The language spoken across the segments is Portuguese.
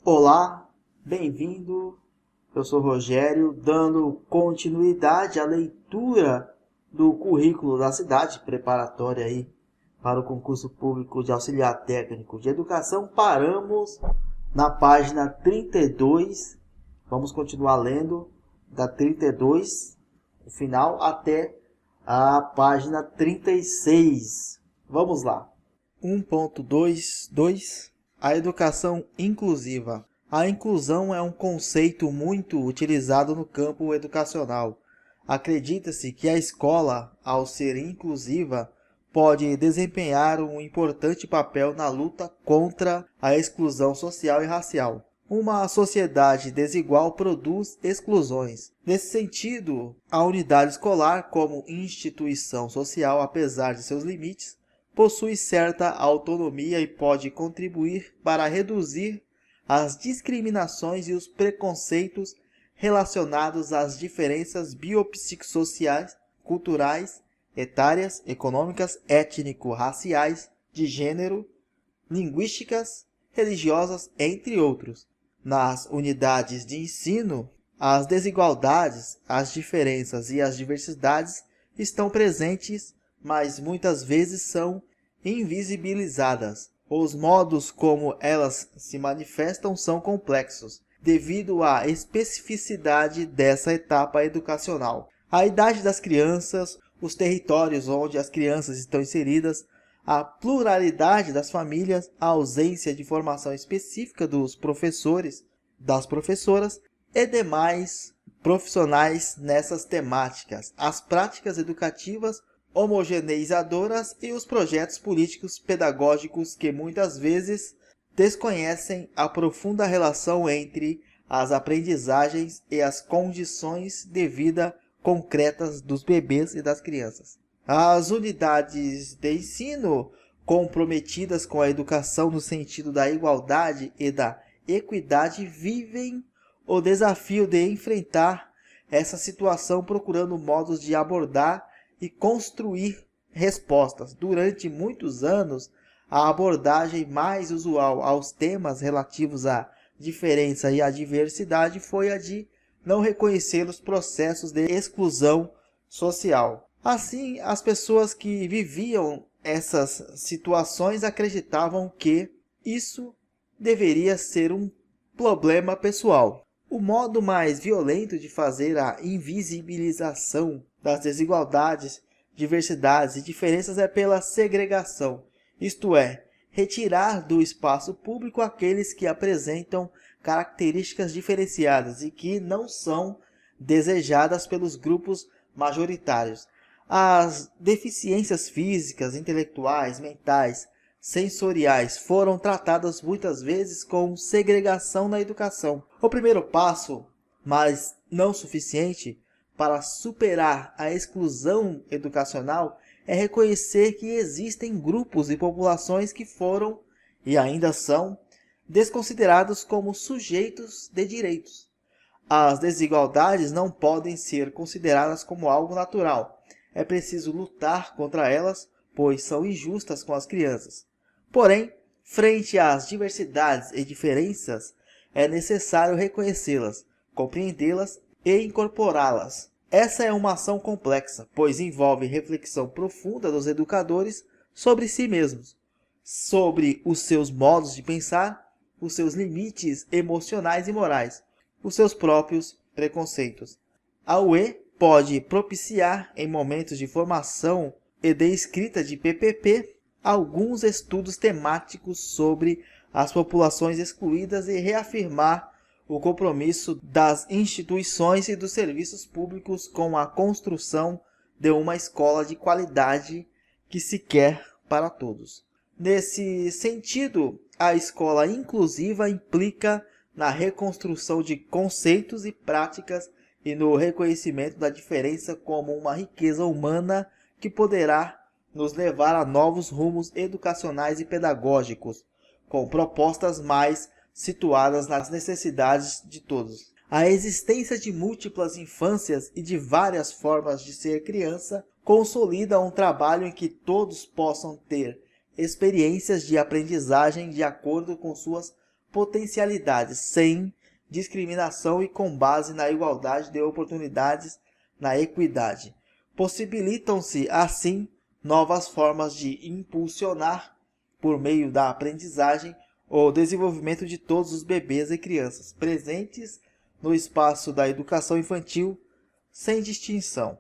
Olá, bem-vindo. Eu sou Rogério, dando continuidade à leitura do currículo da cidade, preparatória aí para o concurso público de auxiliar técnico de educação. Paramos na página 32. Vamos continuar lendo da 32, o final, até a página 36. Vamos lá. 1.22 A educação inclusiva. A inclusão é um conceito muito utilizado no campo educacional. Acredita-se que a escola, ao ser inclusiva, pode desempenhar um importante papel na luta contra a exclusão social e racial. Uma sociedade desigual produz exclusões. Nesse sentido, a unidade escolar, como instituição social, apesar de seus limites, possui certa autonomia e pode contribuir para reduzir as discriminações e os preconceitos relacionados às diferenças biopsicossociais, culturais, etárias, econômicas, étnico-raciais, de gênero, linguísticas, religiosas, entre outros. Nas unidades de ensino, as desigualdades, as diferenças e as diversidades estão presentes, mas muitas vezes são invisibilizadas. Os modos como elas se manifestam são complexos, devido à especificidade dessa etapa educacional. A idade das crianças, os territórios onde as crianças estão inseridas, a pluralidade das famílias, a ausência de formação específica dos professores, das professoras e demais profissionais nessas temáticas, as práticas educativas homogeneizadoras e os projetos políticos pedagógicos que muitas vezes desconhecem a profunda relação entre as aprendizagens e as condições de vida concretas dos bebês e das crianças. As unidades de ensino comprometidas com a educação no sentido da igualdade e da equidade vivem o desafio de enfrentar essa situação procurando modos de abordar e construir respostas. Durante muitos anos, a abordagem mais usual aos temas relativos à diferença e à diversidade foi a de não reconhecer os processos de exclusão social. Assim, as pessoas que viviam essas situações acreditavam que isso deveria ser um problema pessoal. O modo mais violento de fazer a invisibilização das desigualdades, diversidades e diferenças é pela segregação, isto é, retirar do espaço público aqueles que apresentam características diferenciadas e que não são desejadas pelos grupos majoritários. As deficiências físicas, intelectuais, mentais, sensoriais foram tratadas muitas vezes com segregação na educação. O primeiro passo, mas não suficiente, para superar a exclusão educacional é reconhecer que existem grupos e populações que foram, e ainda são, desconsiderados como sujeitos de direitos. As desigualdades não podem ser consideradas como algo natural. É preciso lutar contra elas, pois são injustas com as crianças. Porém, frente às diversidades e diferenças, é necessário reconhecê-las, compreendê-las e incorporá-las. Essa é uma ação complexa, pois envolve reflexão profunda dos educadores sobre si mesmos, sobre os seus modos de pensar, os seus limites emocionais e morais, os seus próprios preconceitos. A UE pode propiciar, em momentos de formação e de escrita de PPP, alguns estudos temáticos sobre as populações excluídas e reafirmar o compromisso das instituições e dos serviços públicos com a construção de uma escola de qualidade que se quer para todos. Nesse sentido, a escola inclusiva implica na reconstrução de conceitos e práticas e no reconhecimento da diferença como uma riqueza humana que poderá nos levar a novos rumos educacionais e pedagógicos, com propostas mais situadas nas necessidades de todos. A existência de múltiplas infâncias e de várias formas de ser criança consolida um trabalho em que todos possam ter experiências de aprendizagem de acordo com suas potencialidades, sem discriminação e com base na igualdade de oportunidades, na equidade. Possibilitam-se, assim, novas formas de impulsionar, por meio da aprendizagem, o desenvolvimento de todos os bebês e crianças presentes no espaço da educação infantil, sem distinção,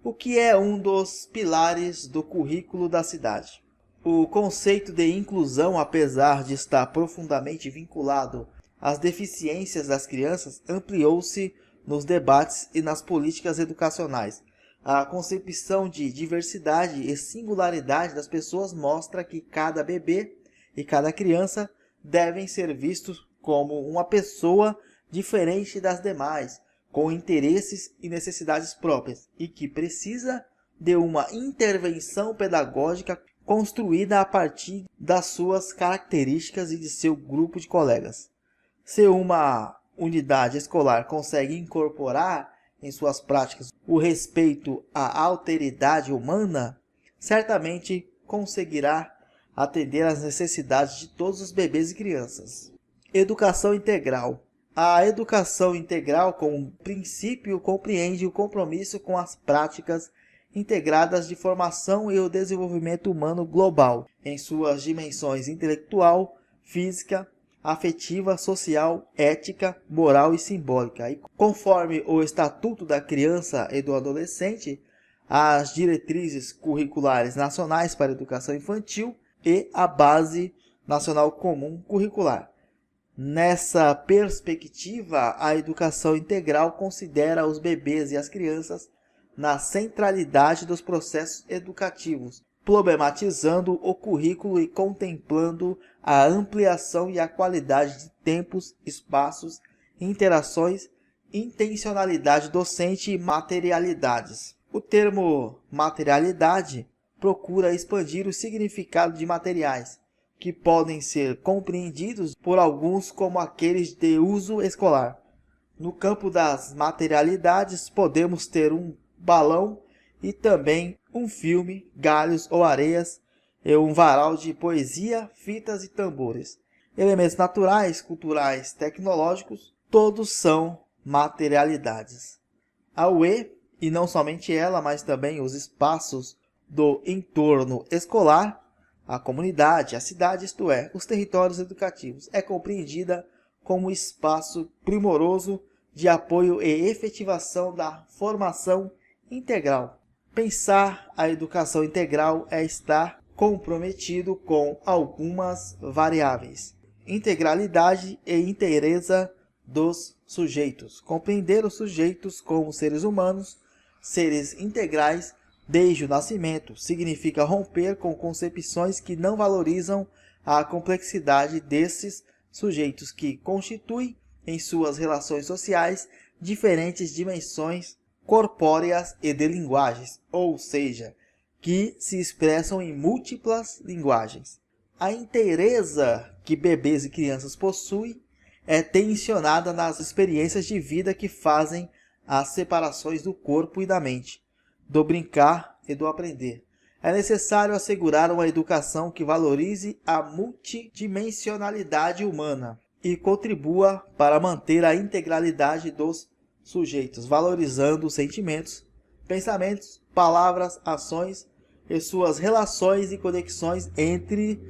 o que é um dos pilares do currículo da cidade. O conceito de inclusão, apesar de estar profundamente vinculado às deficiências das crianças, ampliou-se nos debates e nas políticas educacionais. A concepção de diversidade e singularidade das pessoas mostra que cada bebê e cada criança devem ser vistos como uma pessoa diferente das demais, com interesses e necessidades próprias, e que precisa de uma intervenção pedagógica construída a partir das suas características e de seu grupo de colegas. Se uma unidade escolar consegue incorporar em suas práticas o respeito à alteridade humana, certamente conseguirá atender às necessidades de todos os bebês e crianças. Educação integral. A educação integral, como princípio, compreende o compromisso com as práticas integradas de formação e o desenvolvimento humano global, em suas dimensões intelectual, física, afetiva, social, ética, moral e simbólica. E conforme o Estatuto da Criança e do Adolescente, as diretrizes curriculares nacionais para a educação infantil e a Base Nacional Comum Curricular. Nessa perspectiva, a educação integral considera os bebês e as crianças na centralidade dos processos educativos, problematizando o currículo e contemplando a ampliação e a qualidade de tempos, espaços, interações, intencionalidade docente e materialidades. O termo materialidade procura expandir o significado de materiais, que podem ser compreendidos por alguns como aqueles de uso escolar. No campo das materialidades, podemos ter um balão e também um filme, galhos ou areias, e um varal de poesia, fitas e tambores. Elementos naturais, culturais, tecnológicos, todos são materialidades. A UE, e não somente ela, mas também os espaços do entorno escolar, a comunidade, a cidade, isto é, os territórios educativos, é compreendida como espaço primoroso de apoio e efetivação da formação integral. Pensar a educação integral é estar comprometido com algumas variáveis: integralidade e inteireza dos sujeitos. Compreender os sujeitos como seres humanos, seres integrais desde o nascimento, significa romper com concepções que não valorizam a complexidade desses sujeitos, que constituem em suas relações sociais diferentes dimensões corpóreas e de linguagens, ou seja, que se expressam em múltiplas linguagens. A inteireza que bebês e crianças possuem é tensionada nas experiências de vida que fazem as separações do corpo e da mente, do brincar e do aprender. É necessário assegurar uma educação que valorize a multidimensionalidade humana e contribua para manter a integralidade dos sujeitos, valorizando os sentimentos, pensamentos, palavras, ações e suas relações e conexões entre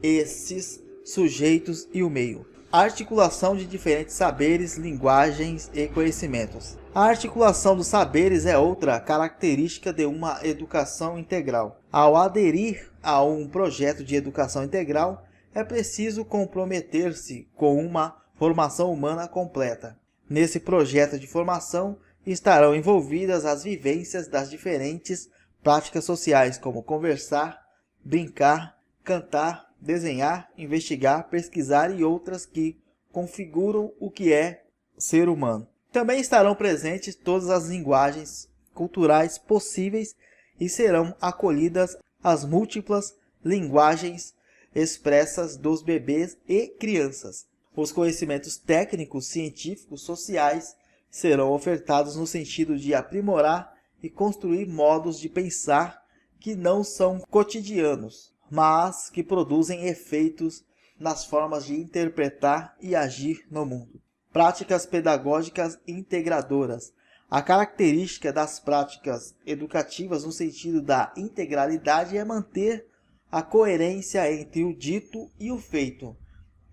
esses sujeitos e o meio. A articulação de diferentes saberes, linguagens e conhecimentos. A articulação dos saberes é outra característica de uma educação integral. Ao aderir a um projeto de educação integral, é preciso comprometer-se com uma formação humana completa. Nesse projeto de formação estarão envolvidas as vivências das diferentes práticas sociais, como conversar, brincar, cantar, desenhar, investigar, pesquisar e outras que configuram o que é ser humano. Também estarão presentes todas as linguagens culturais possíveis e serão acolhidas as múltiplas linguagens expressas dos bebês e crianças. Os conhecimentos técnicos, científicos, sociais serão ofertados no sentido de aprimorar e construir modos de pensar que não são cotidianos, mas que produzem efeitos nas formas de interpretar e agir no mundo. Práticas pedagógicas integradoras. A característica das práticas educativas no sentido da integralidade é manter a coerência entre o dito e o feito,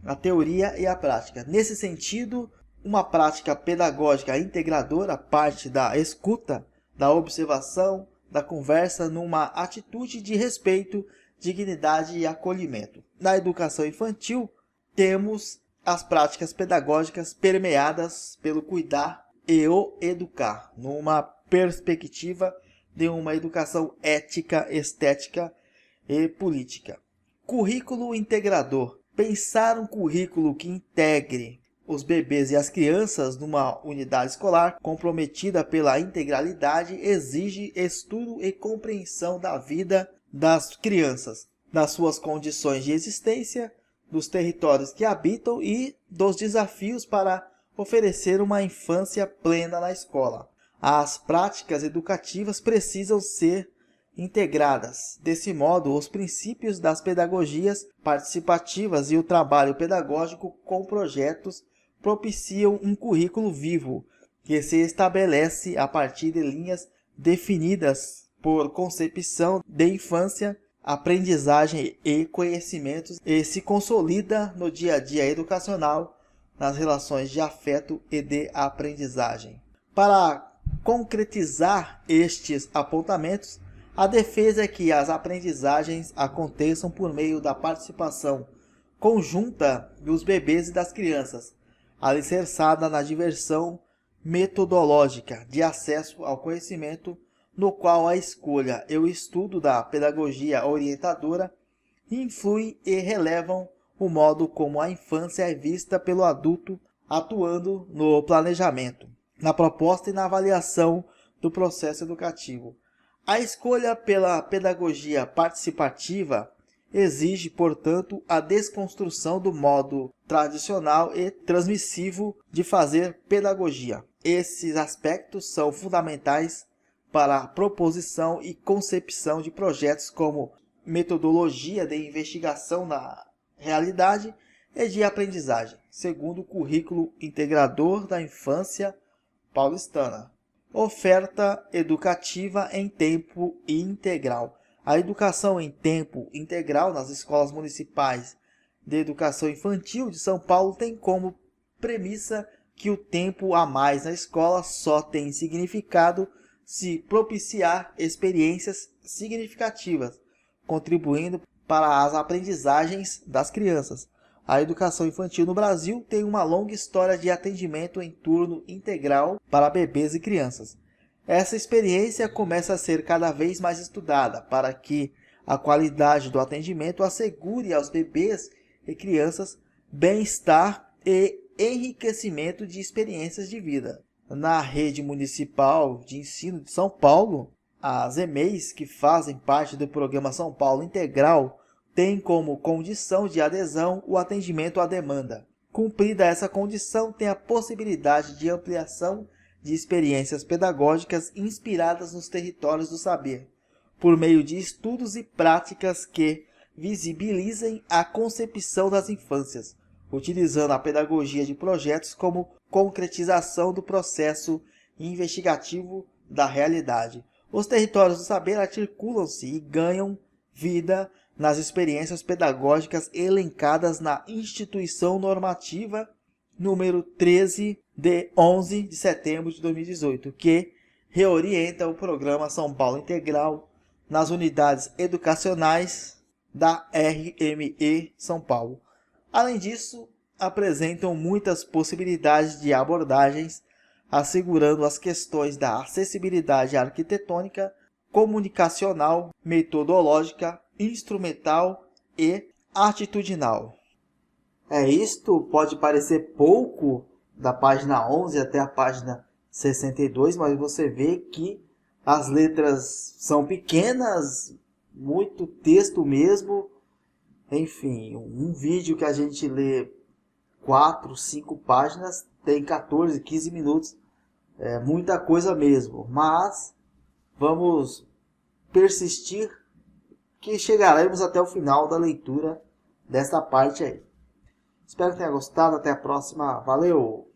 a teoria e a prática. Nesse sentido, uma prática pedagógica integradora parte da escuta, da observação, da conversa numa atitude de respeito, dignidade e acolhimento. Na educação infantil, temos as práticas pedagógicas permeadas pelo cuidar e o educar, numa perspectiva de uma educação ética, estética e política. Currículo integrador. Pensar um currículo que integre os bebês e as crianças numa unidade escolar comprometida pela integralidade exige estudo e compreensão da vida das crianças, das suas condições de existência, dos territórios que habitam e dos desafios para oferecer uma infância plena na escola. As práticas educativas precisam ser integradas. Desse modo, os princípios das pedagogias participativas e o trabalho pedagógico com projetos propiciam um currículo vivo, que se estabelece a partir de linhas definidas por concepção de infância, aprendizagem e conhecimentos e se consolida no dia a dia educacional, nas relações de afeto e de aprendizagem. Para concretizar estes apontamentos, a defesa é que as aprendizagens aconteçam por meio da participação conjunta dos bebês e das crianças, alicerçada na diversão metodológica de acesso ao conhecimento, no qual a escolha e o estudo da pedagogia orientadora influem e relevam o modo como a infância é vista pelo adulto, atuando no planejamento, na proposta e na avaliação do processo educativo. A escolha pela pedagogia participativa exige, portanto, a desconstrução do modo tradicional e transmissivo de fazer pedagogia. Esses aspectos são fundamentais para a proposição e concepção de projetos como metodologia de investigação na realidade e de aprendizagem, segundo o currículo integrador da infância paulistana. Oferta educativa em tempo integral. A educação em tempo integral nas escolas municipais de educação infantil de São Paulo tem como premissa que o tempo a mais na escola só tem significado se propiciar experiências significativas, contribuindo para as aprendizagens das crianças. A educação infantil no Brasil tem uma longa história de atendimento em turno integral para bebês e crianças. Essa experiência começa a ser cada vez mais estudada para que a qualidade do atendimento assegure aos bebês e crianças bem-estar e enriquecimento de experiências de vida. Na rede municipal de ensino de São Paulo, as EMEIs, que fazem parte do programa São Paulo Integral, têm como condição de adesão o atendimento à demanda. Cumprida essa condição, tem a possibilidade de ampliação de experiências pedagógicas inspiradas nos territórios do saber, por meio de estudos e práticas que visibilizem a concepção das infâncias, utilizando a pedagogia de projetos como concretização do processo investigativo da realidade. Os territórios do saber articulam-se e ganham vida nas experiências pedagógicas elencadas na Instituição Normativa número 13 de 11 de setembro de 2018, que reorienta o programa São Paulo Integral nas unidades educacionais da RME São Paulo. Além disso, apresentam muitas possibilidades de abordagens, assegurando as questões da acessibilidade arquitetônica, comunicacional, metodológica, instrumental e atitudinal. Isto pode parecer pouco da página 11 até a página 62, mas você vê que as letras são pequenas, muito texto mesmo. Enfim, um vídeo que a gente lê 4, 5 páginas tem 14, 15 minutos. É muita coisa mesmo, mas vamos persistir que chegaremos até o final da leitura desta parte aí. Espero que tenha gostado. Até a próxima. Valeu!